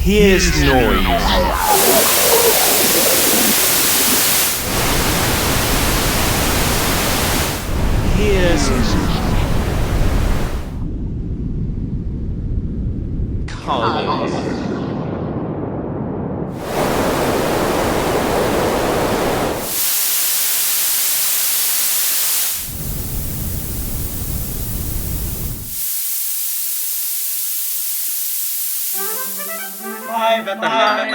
Here's noise. Here's colors. Live at the Hive.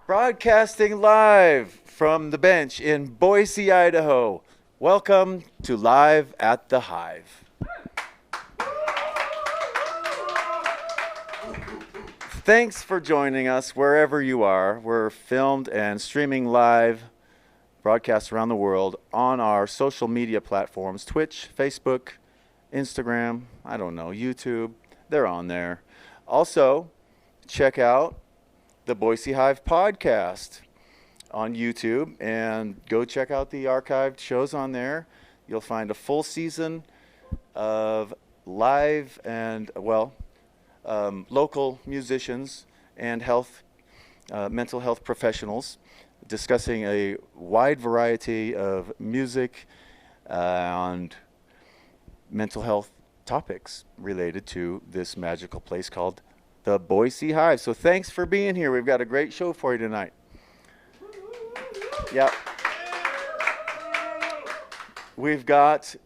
Broadcasting live from the bench in Boise, Idaho. Welcome to Live at the Hive. Thanks for joining us wherever you are. We're filmed and streaming live, broadcast around the world on our social media platforms, Twitch, Facebook, Instagram, I don't know, YouTube. They're on there. Also, check out the Boise Hive podcast on YouTube and go check out the archived shows on there. You'll find a full season of live and, local musicians and mental health professionals discussing a wide variety of music and mental health topics related to this magical place called the Boise Hive. So thanks for being here. We've got a great show for you tonight. Yep. We've got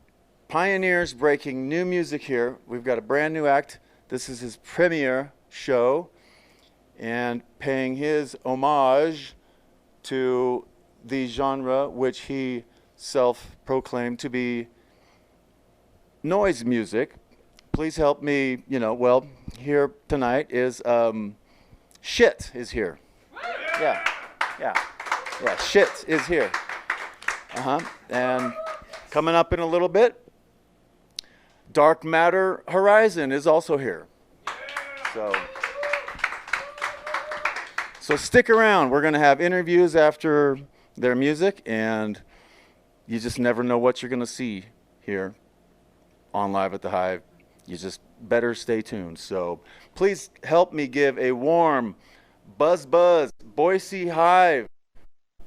pioneers breaking new music here. We've got a brand new act. This is his premiere show and paying his homage to the genre which he self-proclaimed to be noise music. Please help me, here tonight is, Shit is here. Yeah, Shit is here. And coming up in a little bit, Dark Matter Horizon is also here. So stick around. We're going to have interviews after their music, and you just never know what you're going to see here on Live at the Hive. You just better stay tuned. So please help me give a warm buzz Boise Hive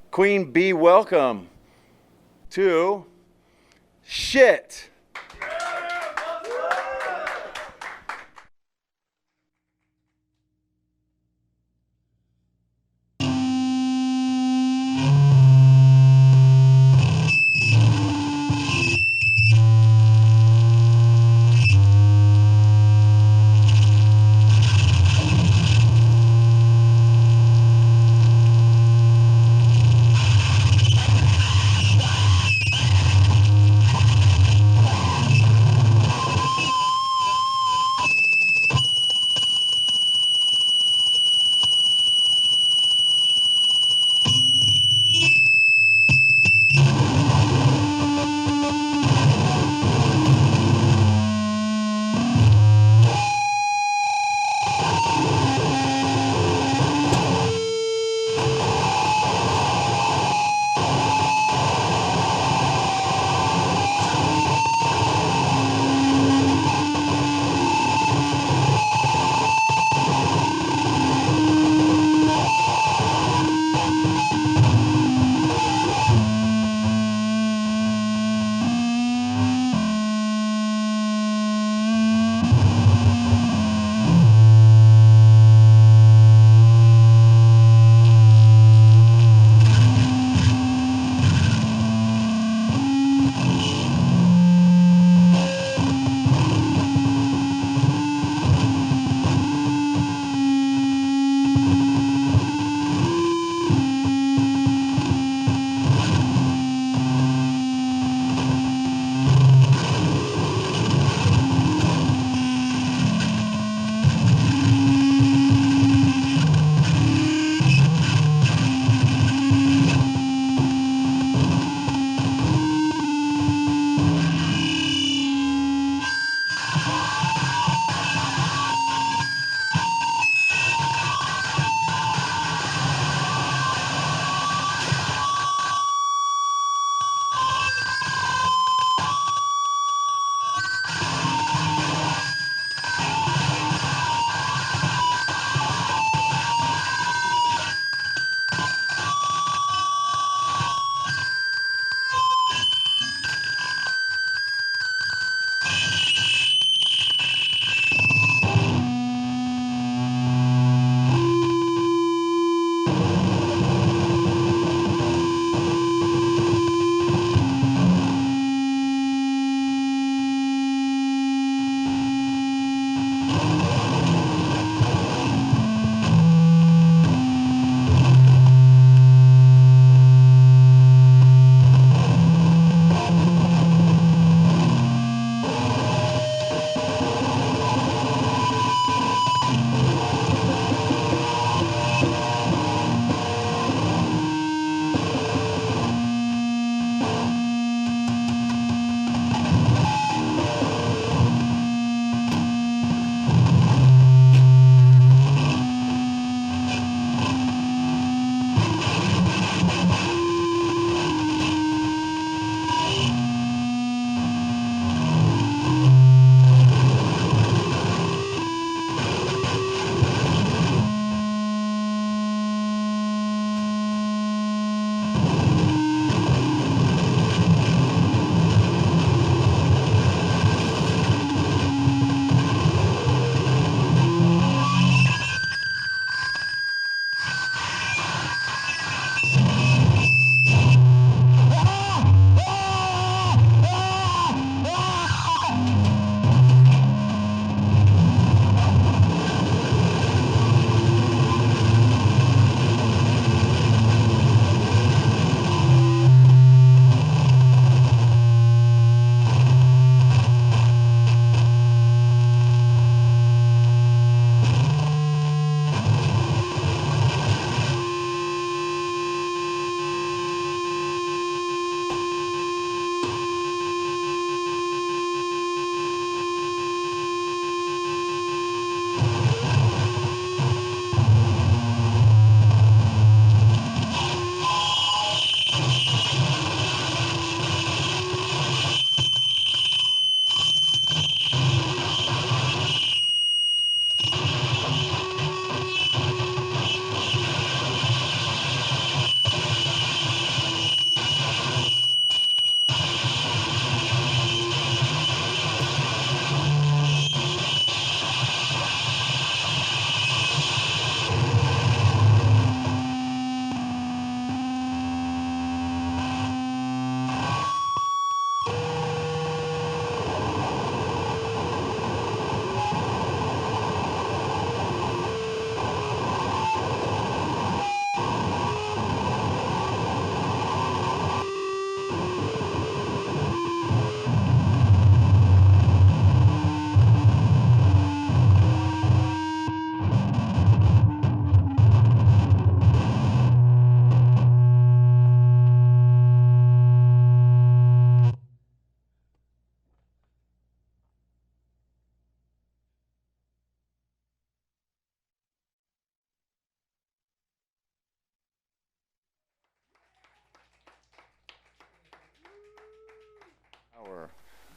Queen Bee welcome to Shit.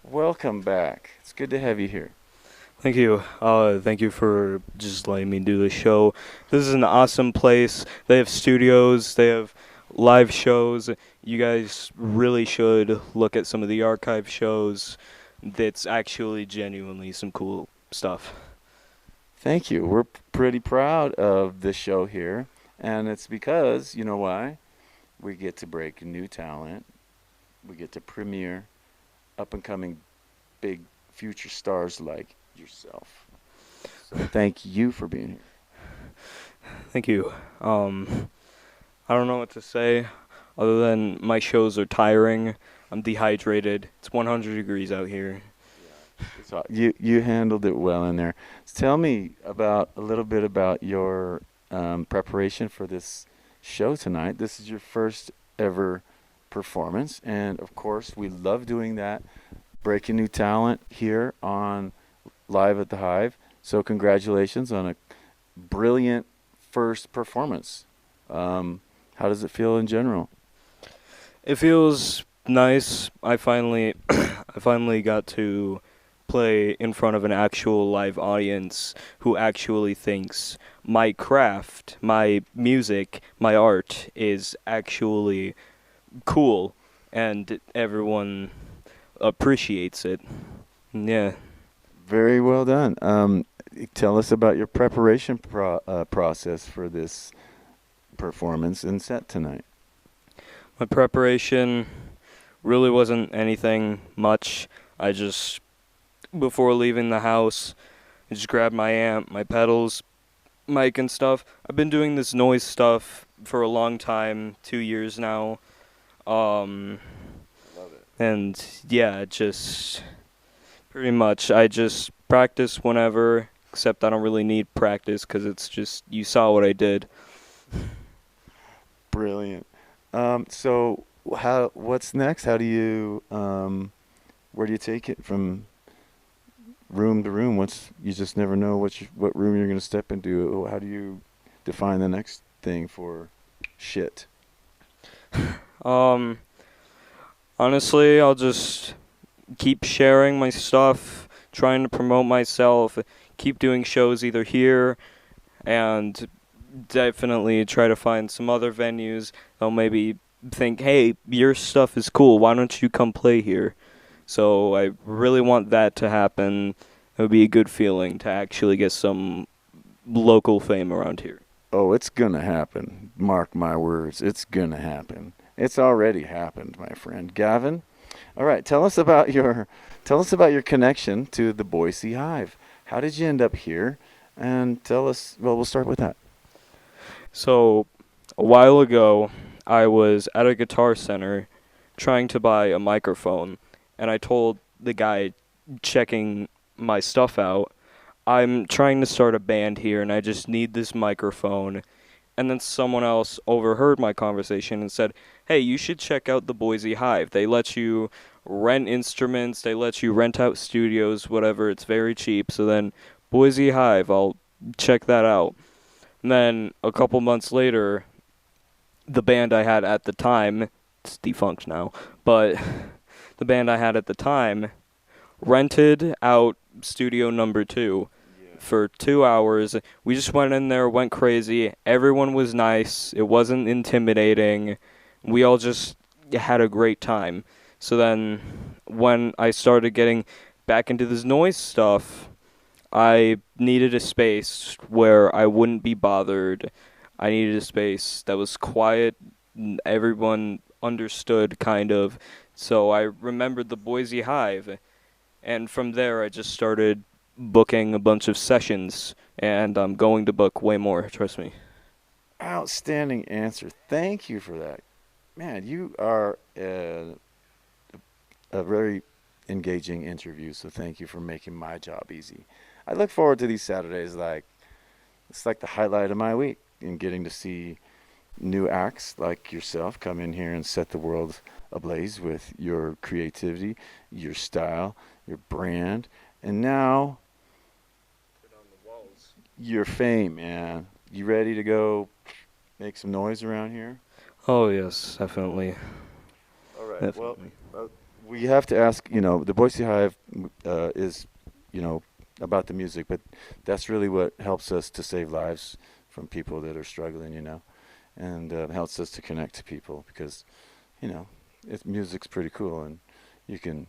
Welcome back. It's good to have you here. Thank you. Thank you for just letting me do the show. This is an awesome place. They have studios. They have live shows. You guys really should look at some of the archive shows. That's actually genuinely some cool stuff. Thank you. We're pretty proud of this show here, and it's because, you know why? We get to break new talent. We get to premiere up and coming big future stars like yourself. So thank you for being here. Thank you. I don't know what to say other than my shows are tiring. I'm dehydrated. It's 100 degrees out here. So you handled it well in there. Tell me about a little bit about your preparation for this show tonight. This is your first ever performance, and of course, we love doing that, breaking new talent here on Live at the Hive. So congratulations on a brilliant first performance. How does it feel in general? It feels nice. I finally got to play in front of an actual live audience who actually thinks my craft, my music, my art is actually cool and everyone appreciates it. Yeah. Very well done. Tell us about your preparation process for this performance and set tonight. My preparation really wasn't anything much. I just, before leaving the house, I just grabbed my amp, my pedals, mic and stuff. I've been doing this noise stuff for a long time, 2 years now. Love it. And yeah, just pretty much I just practice whenever, except I don't really need practice because it's just, you saw what I did. Brilliant. So what's next? How do you where do you take it from room to room? You just never know what room you're going to step into. How do you define the next thing for shit? Honestly, I'll just keep sharing my stuff, trying to promote myself, keep doing shows either here and definitely try to find some other venues. They'll maybe think, hey, your stuff is cool. Why don't you come play here? So I really want that to happen. It would be a good feeling to actually get some local fame around here. Oh, it's going to happen. Mark my words. It's going to happen. It's already happened, my friend. Gavin, all right, tell us about your connection to the Boise Hive. How did you end up here? And tell us, well, we'll start with that. So, a while ago, I was at a Guitar Center trying to buy a microphone, and I told the guy checking my stuff out, I'm trying to start a band here, and I just need this microphone. And then someone else overheard my conversation and said, hey, you should check out the Boise Hive. They let you rent instruments, they let you rent out studios, whatever. It's very cheap. So then, Boise Hive, I'll check that out. And then a couple months later, the band I had at the time, it's defunct now, but the band I had at the time rented out studio number 2 for 2 hours. We just went in there, went crazy. Everyone was nice. It wasn't intimidating. We all just had a great time. So then when I started getting back into this noise stuff, I needed a space where I wouldn't be bothered. I needed a space that was quiet. Everyone understood, kind of. So I remembered the Boise Hive. And from there, I just started booking a bunch of sessions. And I'm going to book way more, trust me. Outstanding answer. Thank you for that. Man, you are a very engaging interview, so thank you for making my job easy. I look forward to these Saturdays it's like the highlight of my week, in getting to see new acts like yourself come in here and set the world ablaze with your creativity, your style, your brand, and now your fame, man. You ready to go make some noise around here? Oh, yes, definitely. All right. Definitely. Well, we have to ask, the Boise Hive is, about the music, but that's really what helps us to save lives from people that are struggling, and helps us to connect to people because, music's pretty cool, and you can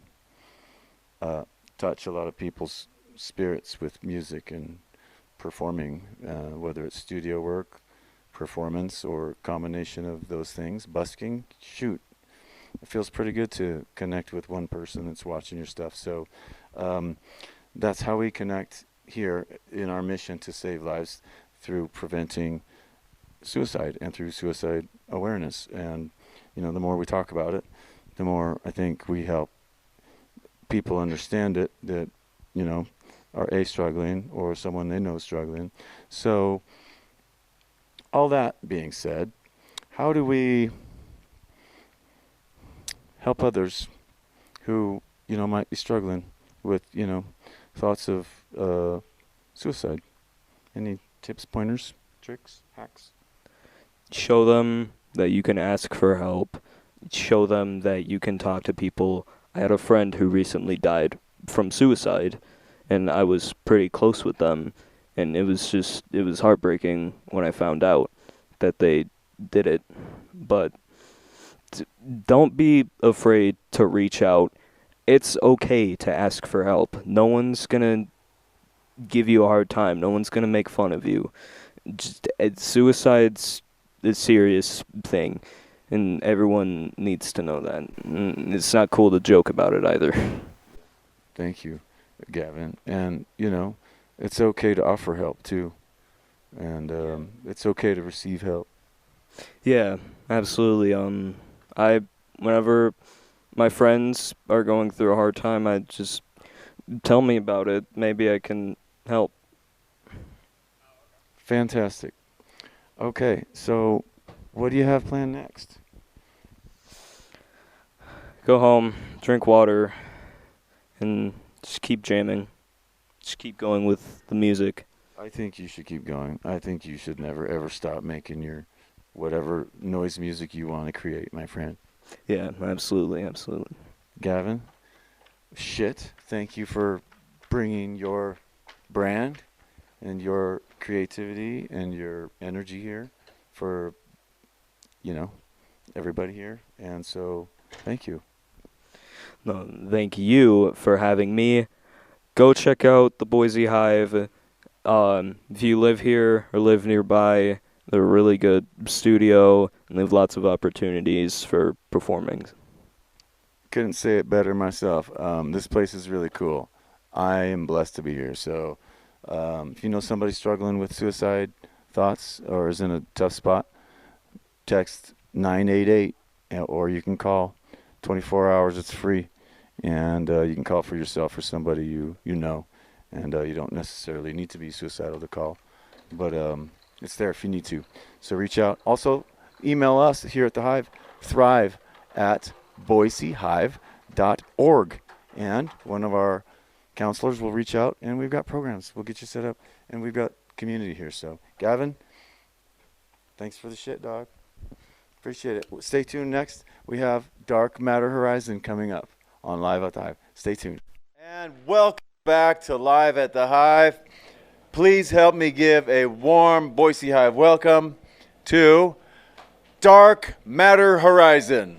touch a lot of people's spirits with music and performing, whether it's studio work, performance, or combination of those things. Busking, shoot, it feels pretty good to connect with one person that's watching your stuff. So that's how we connect here in our mission to save lives through preventing suicide and through suicide awareness. And the more we talk about it, the more I think we help people understand it, that are struggling or someone they know struggling. So all that being said, how do we help others who might be struggling with thoughts of suicide? Any tips, pointers, tricks, hacks? Show them that you can ask for help. Show them that you can talk to people. I had a friend who recently died from suicide, and I was pretty close with them, and it was heartbreaking when I found out that they did it. But don't be afraid to reach out. It's okay to ask for help. No one's gonna give you a hard time. No one's gonna make fun of you. Suicide's a serious thing, and everyone needs to know that. It's not cool to joke about it either. Thank you, Gavin. And it's okay to offer help too, and it's okay to receive help. Yeah, absolutely. Whenever my friends are going through a hard time, I just tell me about it. Maybe I can help. Fantastic. Okay, so what do you have planned next? Go home, drink water, and just keep jamming. Just keep going with the music. I think you should keep going. I think you should never ever stop making your whatever noise music you want to create, my friend. Yeah, absolutely, absolutely. Gavin, thank you for bringing your brand and your creativity and your energy here for, everybody here. And so, thank you. No, thank you for having me. Go check out the Boise Hive. If you live here or live nearby, they're a really good studio, and they have lots of opportunities for performing. Couldn't say it better myself. This place is really cool. I am blessed to be here. So if you know somebody struggling with suicide thoughts or is in a tough spot, text 988, or you can call 24 hours. It's free. And you can call for yourself or somebody you know. And you don't necessarily need to be suicidal to call. But it's there if you need to. So reach out. Also, email us here at the Hive, thrive@boisehive.org. And one of our counselors will reach out, and we've got programs. We'll get you set up, and we've got community here. So, Gavin, thanks for the shit, dog. Appreciate it. Stay tuned. Next, we have Dark Matter Horizon coming up on Live at the Hive. Stay tuned. And welcome back to Live at the Hive. Please help me give a warm Boise Hive welcome to Dark Matter Horizon.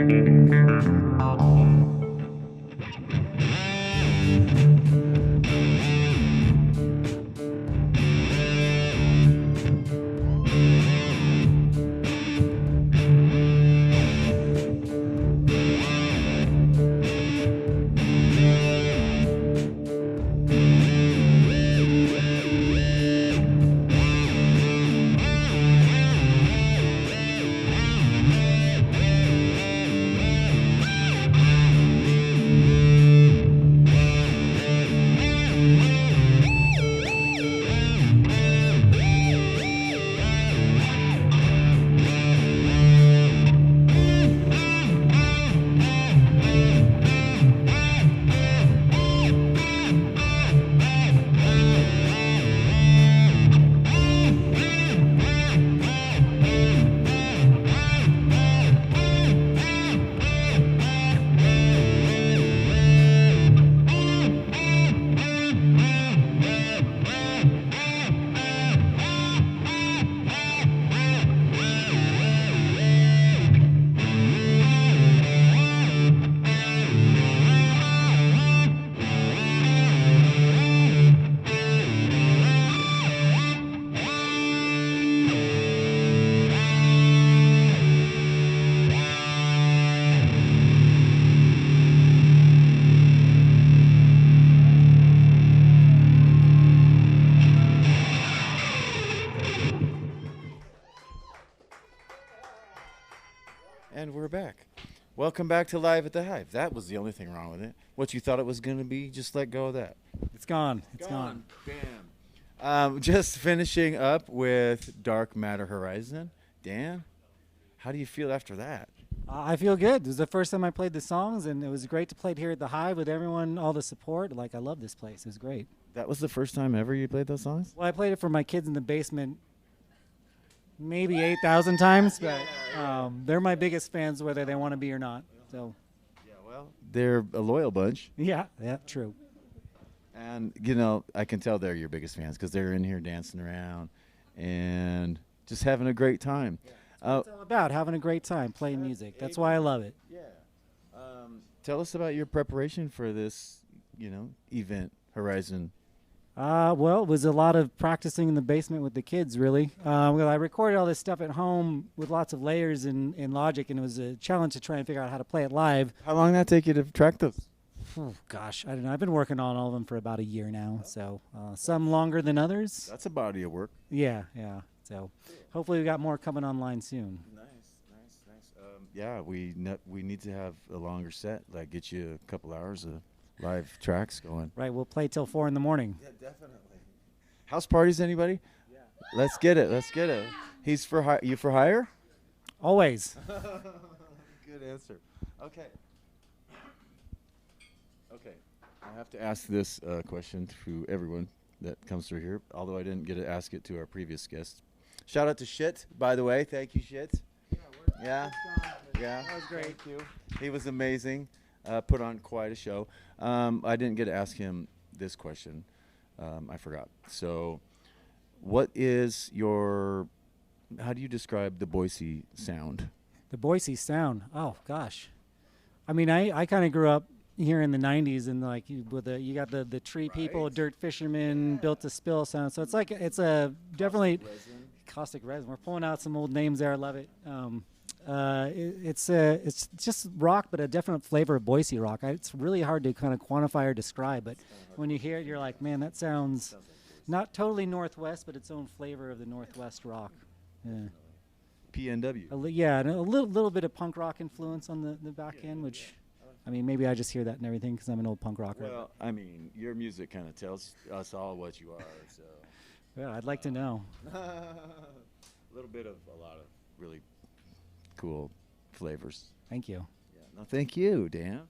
And we're back. Welcome back to Live at the Hive. That was the only thing wrong with it. What you thought it was going to be, just let go of that. It's gone. It's gone. Bam. Just finishing up with Dark Matter Horizon. Dan, how do you feel after that? I feel good. It was the first time I played the songs, and it was great to play it here at the Hive with everyone, all the support. Like, I love this place. It was great. That was the first time ever you played those songs? Well, I played it for my kids in the basement maybe 8,000 times, but they're my biggest fans whether they want to be or not. So, yeah, well, they're a loyal bunch. yeah, true. And, you know, I can tell they're your biggest fans because they're in here dancing around and just having a great time. It's all about having a great time playing music. That's why I love it. Yeah. Tell us about your preparation for this, event, Horizon. Well, it was a lot of practicing in the basement with the kids, really. Well, I recorded all this stuff at home with lots of layers in Logic, and it was a challenge to try and figure out how to play it live. How long did that take you to track those? Oh, gosh, I don't know. I've been working on all of them for about a year now, so some longer than others. That's a body of work. Yeah. So hopefully we got more coming online soon. Nice. Yeah, we need to have a longer set, like get you a couple hours of live tracks going. Right, we'll play till 4 in the morning. Yeah, definitely. House parties, anybody? Yeah. Let's get it. He's for you for hire? Always. Good answer. Okay. I have to ask this question to everyone that comes through here, although I didn't get to ask it to our previous guest. Shout out to Shit, by the way. Thank you, Shit. Yeah. That was great. Thank you. He was amazing. Put on quite a show. I didn't get to ask him this question. I forgot. So, what is how do you describe the Boise sound? The Boise sound. Oh, gosh. I mean, I kind of grew up here in the 90s, and like you got the tree people, dirt fishermen, built to spill sound. So it's a definitely caustic resin. We're pulling out some old names there. I love it. It's just rock, but a definite flavor of Boise rock. It's really hard to kind of quantify or describe, but when you hear it, you're like, man, that sounds not totally Northwest, but its own flavor of the Northwest rock. Yeah. PNW. And a little bit of punk rock influence on the back end, which, I mean, maybe I just hear that and everything because I'm an old punk rocker. Well, I mean, your music kind of tells us all what you are, so. Yeah, I'd like to know. A little bit of a lot of really cool flavors. Thank you. Yeah. No, thank you, Dan.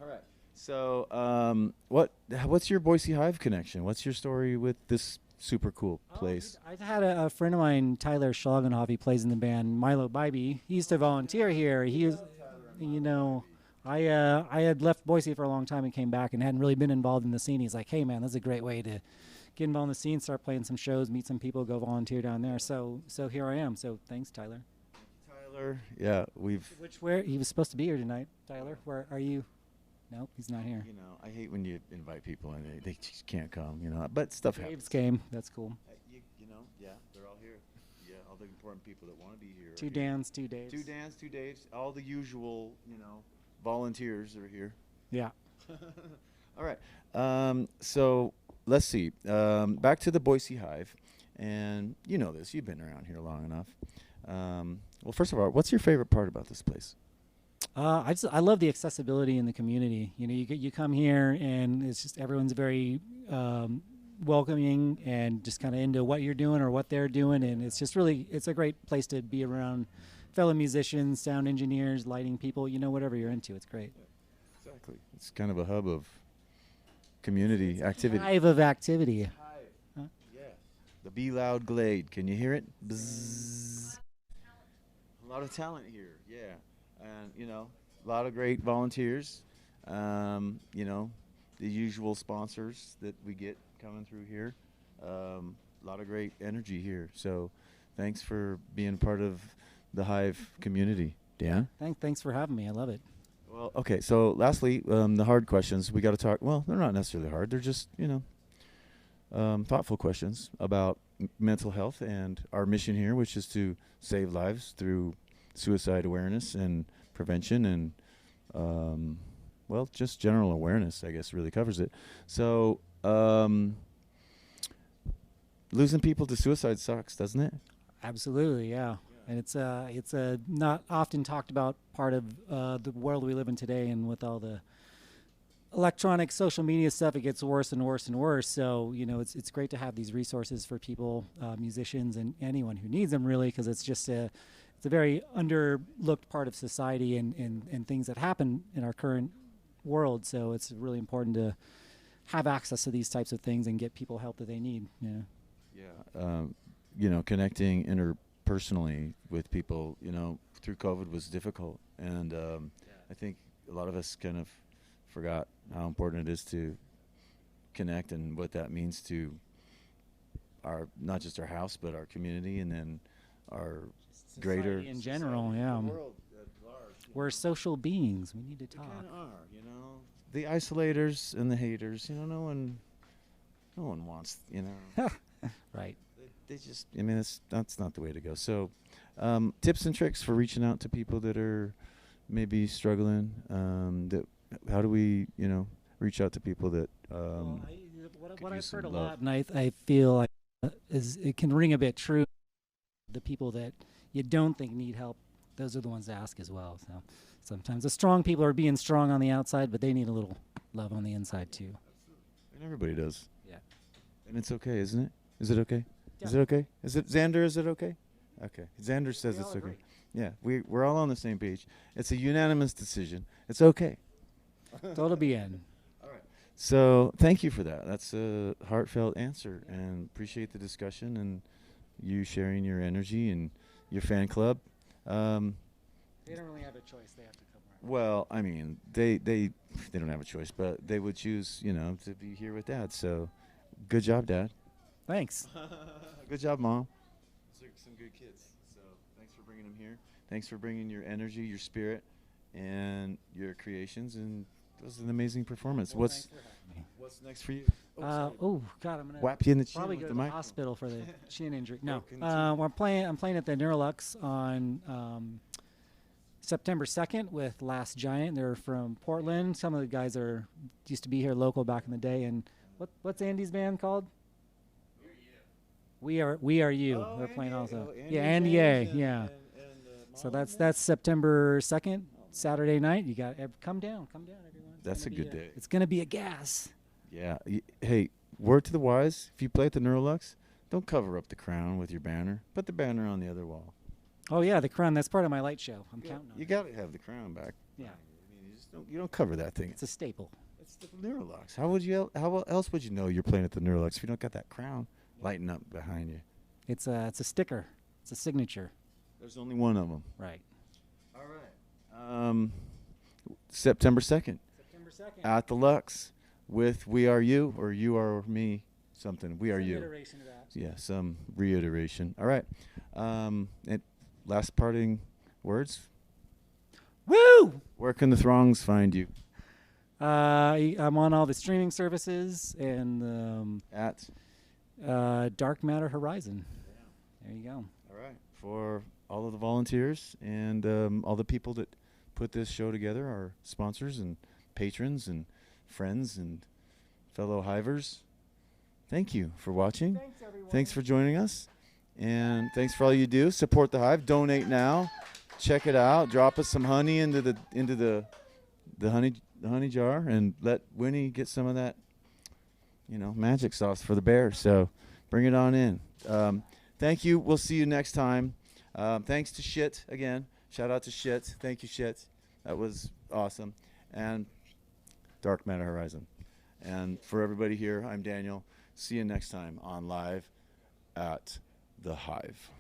All right. So, what's your Boise Hive connection? What's your story with this super cool place? I had a friend of mine, Tyler Schlagenhoff. He plays in the band Milo Bybee. He used to volunteer here. He was, I had left Boise for a long time and came back and hadn't really been involved in the scene. He's like, hey, man, that's a great way to get involved in the scene, start playing some shows, meet some people, go volunteer down there. So here I am. So thanks, Tyler. Tyler. Yeah, Where he was supposed to be here tonight, Tyler. Where are you? Nope, he's not here. you know, I hate when you invite people and they just can't come, you know. But stuff Dave's happens. came. That's cool. You know, yeah, they're all here. Yeah, all the important people that want to be here. are Two here. Dans, 2 Daves. 2 Dans, 2 Daves. All the usual, you know, volunteers are here. Yeah. All right. So let's see. Back to the Boise Hive, and you know this. You've been around here long enough. Well, first of all, what's your favorite part about this place? I love the accessibility in the community. You know, you come here and it's just everyone's very welcoming and just kind of into what you're doing or what they're doing, and it's just really it's a great place to be around fellow musicians, sound engineers, lighting people. You know, whatever you're into, it's great. Exactly. It's kind of a hub of community activity. Hive of activity. Huh? Yeah. The Be Loud Glade. Can you hear it? Bzzz. A lot of talent here. Yeah. And, you know, a lot of great volunteers. You know, the usual sponsors that we get coming through here. A lot of great energy here. So thanks for being part of the Hive community. Dan? Thanks for having me. I love it. Well, okay. So lastly, the hard questions. We got to talk. Well, they're not necessarily hard. They're just, you know, thoughtful questions about mental health and our mission here, which is to save lives through suicide awareness and prevention and, well, just general awareness, I guess, really covers it. So losing people to suicide sucks, doesn't it? Absolutely, yeah. And it's a not often talked about part of the world we live in today, and with all the electronic social media stuff, it gets worse and worse and worse. So, you know, it's great to have these resources for people, musicians and anyone who needs them, really, because it's just it's a very underlooked part of society and things that happen in our current world. So it's really important to have access to these types of things and get people help that they need. Yeah. Yeah. You know, connecting interpersonally with people, you know, through COVID was difficult. And I think a lot of us kind of forgot how important it is to connect and what that means to our, not just our house, but our community and then our greater Society in general, yeah. the world at large. We're social beings. We need to talk. We kind of are, you know. The isolators and the haters, you know, no one wants, you know. Right. They just, I mean, that's not the way to go. So, tips and tricks for reaching out to people that are maybe struggling. How do we, you know, reach out to people that What use I've heard a some love. lot, and I feel like is it can ring a bit true. The people that you don't think need help, those are the ones to ask as well. So sometimes the strong people are being strong on the outside, but they need a little love on the inside too. and everybody does. Yeah. And it's okay, isn't it? Is it okay? Is Yeah. it okay? Is it Xander? Is it okay? Okay. Xander says We it's all okay. agree. Yeah, we're all on the same page. It's a unanimous decision. It's okay. Todo bien. So thank you for that. That's a heartfelt answer, and appreciate the discussion and you sharing your energy and your fan club. They don't really have a choice. They have to come around. Well, I mean, they don't have a choice, but they would choose, you know, to be here with Dad. So, good job, Dad. Thanks. Good job, Mom. Those are some good kids. So, thanks for bringing them here. Thanks for bringing your energy, your spirit, and your creations. And it was an amazing performance. Well, thanks for having me. What's next for you? Oh God, I'm gonna Whap you in the chin probably with go the to the mic. hospital for the chin injury. No, Broken tooth. I'm playing at the Neurolux on September 2nd with Last Giant. They're from Portland. Some of the guys used to be here local back in the day. And what's Andy's band called? We are you. Oh, They're playing Andy A. also. Oh, Andy Yeah, Andy James A. and- Yeah. and, So Mom. that's September 2nd, Saturday night. You got come down, everyone. It's That's gonna a be good day. It's gonna be a gas. Yeah. Hey, word to the wise: if you play at the Neurolux, don't cover up the crown with your banner. Put the banner on the other wall. Oh yeah, the crown. That's part of my light show. I'm counting on You it. got to have the crown back. Yeah, I mean, you don't cover that thing. it's a staple. It's the Neurolux. How else would you know you're playing at the Neurolux if you don't got that crown lighting up behind you? It's a sticker. It's a signature. There's only one of them. Right. All right. September 2nd September 2nd. at the Lux with We Are You or You Are Me something. We Are Some You. iteration of that. Yeah, some reiteration. All right. And last parting words? Woo! Where can the throngs find you? I'm on all the streaming services and At? Dark Matter Horizon. There you go. All right. For all of the volunteers and all the people that put this show together, our sponsors and patrons and friends and fellow hivers, thank you for watching. Thanks, everyone. Thanks for joining us. And thanks for all you do. Support the Hive. Donate now. Check it out. Drop us some honey into the honey jar and let Winnie get some of that, magic sauce for the bear. So bring it on in. Thank you. We'll see you next time. Thanks to Shit again. Shout out to Shit. Thank you, Shit. That was awesome. And Dark Matter Horizon. And for everybody here, I'm Daniel. See you next time on Live at the Hive.